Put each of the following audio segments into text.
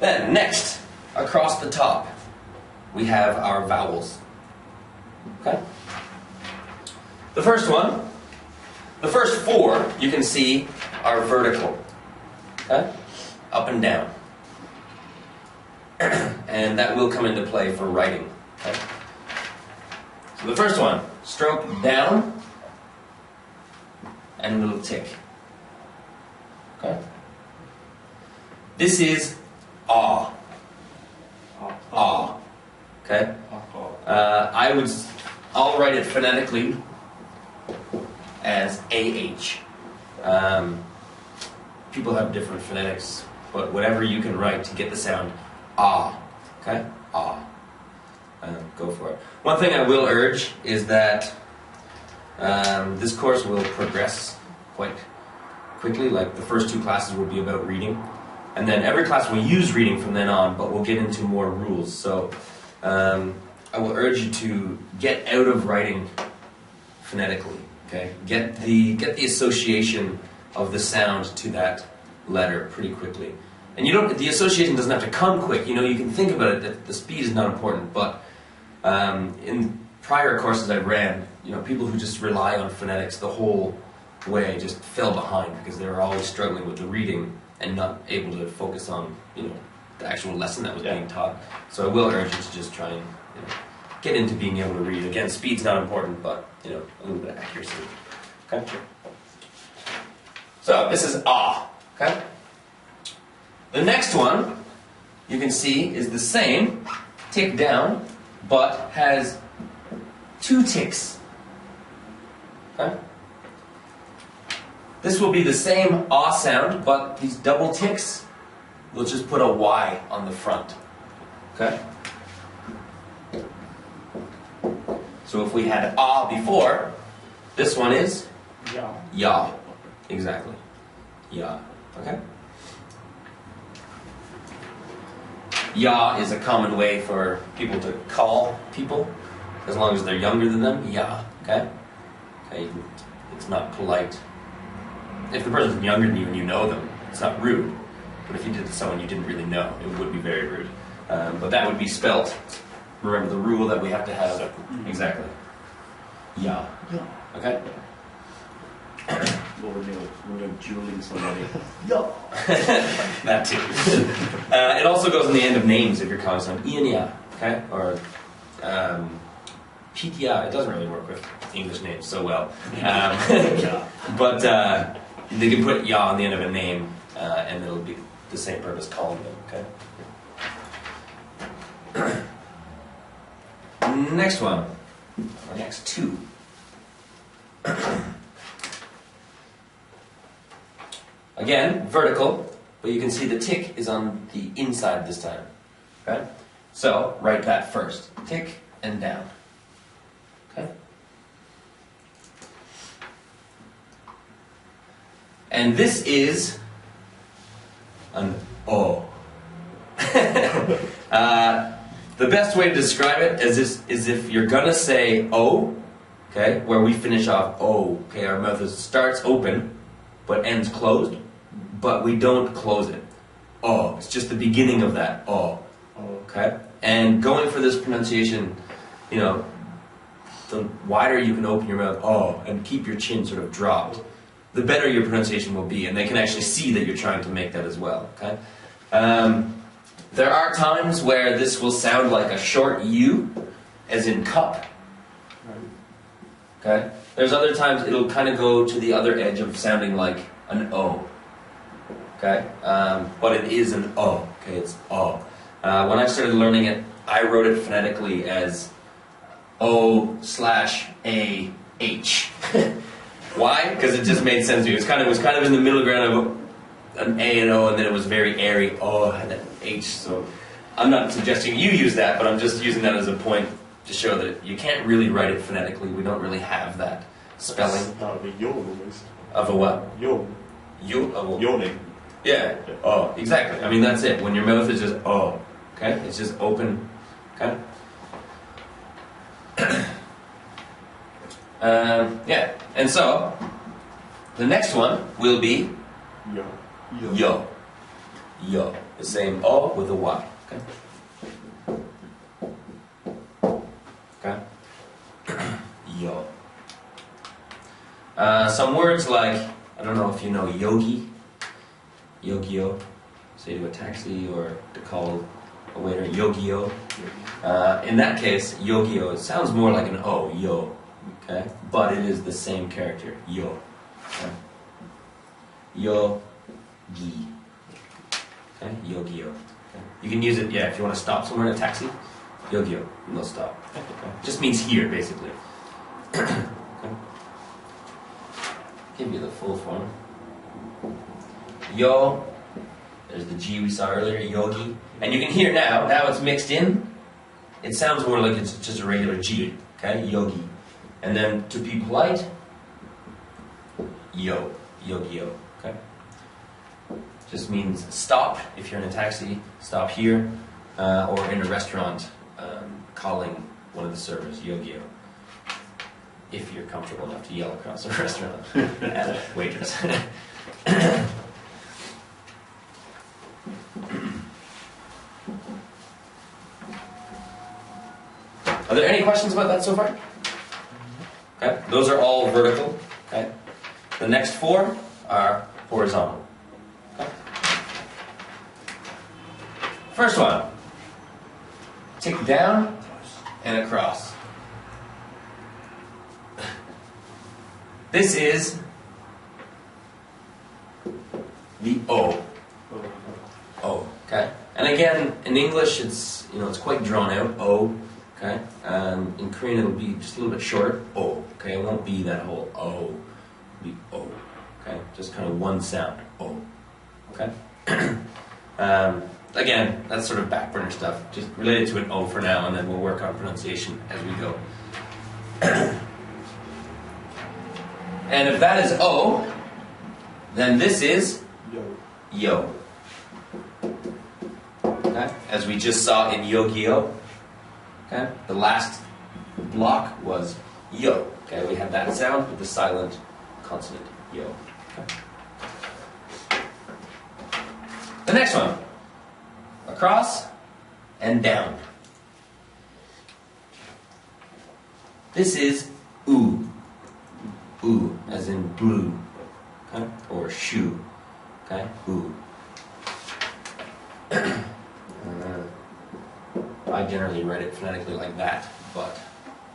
Then, next, across the top, we have our vowels. Okay? The first one, the first four, you can see, are vertical. Okay? Up and down. And that will come into play for writing. Okay? So the first one, stroke down, and a little tick. Okay? This is ah. Ah. Okay? I'll write it phonetically as AH. People have different phonetics, but whatever you can write to get the sound ah. Okay? Ah. Go for it. One thing I will urge is that this course will progress quite quickly. Like the first two classes will be about reading, and then every class will use reading from then on, but we'll get into more rules. So I will urge you to get out of writing phonetically. Okay, get the association of the sound to that letter pretty quickly. And you don't. The association doesn't have to come quick. You know, you can think about it. That the speed is not important. But in prior courses I ran, you know, people who just rely on phonetics the whole way just fell behind because they were always struggling with the reading and not able to focus on, you know, the actual lesson that was being taught. So I will urge you to just try and, you know, get into being able to read. Again, speed's not important, but, you know, a little bit of accuracy. Okay. So this is ah. Okay. The next one, you can see, is the same, tick down, but has two ticks. Okay? This will be the same ah sound, but these double ticks, we'll just put a Y on the front. Okay? So if we had ah before, this one is Ya. ya. Exactly. Ya. Okay? Ya is a common way for people to call people, as long as they're younger than them. Ya, okay? Okay, it's not polite. If the person's younger than you and you know them, it's not rude. But if you did it to someone you didn't really know, it would be very rude. But that would be spelt. Remember the rule that we have to have. Exactly. Ya. Okay? Or when you're dueling somebody. That too. It also goes on the end of names if you're calling someone Iania, okay? Or Pitia. It doesn't really work with English names so well. But they can put ya on the end of a name, and it'll be the same purpose calling them, okay? Next one, or next two. Again, vertical, but you can see the tick is on the inside this time. Okay? So, write that first. Tick and down. Okay? And this is an O. The best way to describe it is if you're gonna say O, okay, where we finish off O, okay, our mouth starts open, but ends closed. But we don't close it. Oh, it's just the beginning of that. Oh, okay? And going for this pronunciation, you know, the wider you can open your mouth, oh, and keep your chin sort of dropped, the better your pronunciation will be, and they can actually see that you're trying to make that as well, okay? There are times where this will sound like a short U, as in cup, okay? There's other times it'll kind of go to the other edge of sounding like an O. Okay, but it is an O. Okay, it's O. When I started learning it, I wrote it phonetically as O/AH. Why? Because it just made sense to me. It was kind of in the middle ground of an A and O, and then it was very airy. O and then H. So I'm not suggesting you use that, but I'm just using that as a point to show that you can't really write it phonetically. We don't really have that spelling. That would be yawn almost. Of a what? Yawn. Yawning. Yeah. Oh, exactly. I mean, that's it. When your mouth is just oh, okay, it's just open. Okay. Yeah. And so the next one will be Yo. yo. Yo. the same O with a Y. Okay? Okay? Yo. Some words like, I don't know if you know yogi, yogio, say to a taxi or to call a waiter, yogio. In that case, yogio, it sounds more like an O, yo, okay? But it is the same character, yo. Okay? Yogi. Okay? Yogio. Okay? You can use it, yeah, if you want to stop somewhere in a taxi, yogio, and they'll stop. Okay? Just means here, basically. Okay? Give you the full form. Yo, there's the G we saw earlier, yogi. And you can hear now it's mixed in. It sounds more like it's just a regular G, okay? Yogi. And then to be polite, yo, yogi-yo, okay? Just means stop if you're in a taxi, stop here, or in a restaurant, calling one of the servers, yogi-yo. If you're comfortable enough to yell across a restaurant at a waitress. Are there any questions about that so far? Okay, those are all vertical. Okay, the next four are horizontal. Okay. First one, tick down and across. This is the O. O. Okay, and again in English it's it's quite drawn out. O. Okay, in Korean it'll be just a little bit shorter. O. Okay, it won't be that whole O. It'll be O. Okay, just kind of one sound. O. Okay. Again, that's sort of back burner stuff. Just relate it to an O for now, and then we'll work on pronunciation as we go. And if that is O, then this is yo. Okay, as we just saw in Yogio. Okay, the last block was yo. Okay, we had that sound with the silent consonant yo. Okay. The next one, across and down. This is oo. Oo, as in blue, okay, or shoe. Okay, oo. I generally write it phonetically like that, but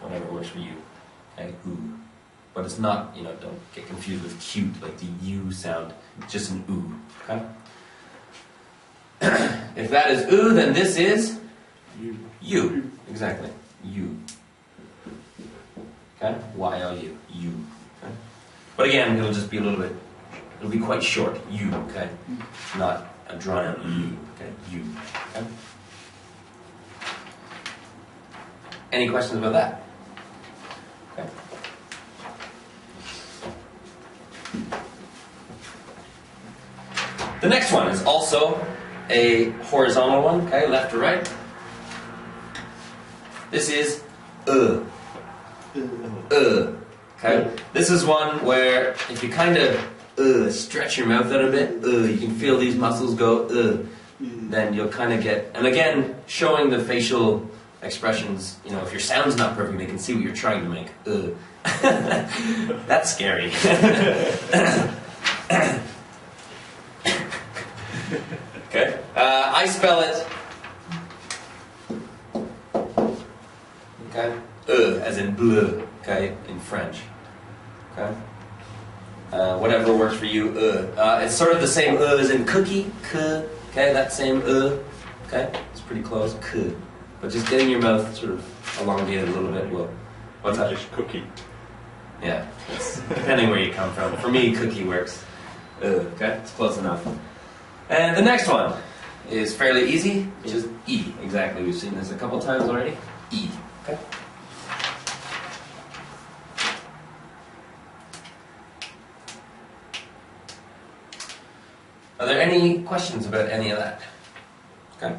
whatever works for you. Okay, oo. But it's not, don't get confused with cute, like the U sound. It's just an oo. Okay? If that is oo, then this is you. Exactly. You. Okay? Y-O-U. You. Okay? But again, it'll just be it'll be quite short. You. Okay? Not a drawn out U. Okay? You. Okay? Any questions about that? Okay. The next one is also a horizontal one, okay, left to right. This is okay. This is one where if you kind of stretch your mouth out a bit, you can feel these muscles go then you'll kind of get, and again, showing the facial expressions, if your sound's not perfect, they can see what you're trying to make. That's scary. Okay. I spell it. Okay. As in bleu. Okay, in French. Okay. Whatever works for you. It's sort of the same as in cookie. Okay, that same Okay, it's pretty close. But just getting your mouth sort of elongated a little bit will. What's that? Just cookie. Yeah, depending where you come from. For me, cookie works. Okay, it's close enough. And the next one is fairly easy, which is E. Exactly, we've seen this a couple times already. E. Okay. Are there any questions about any of that? Okay.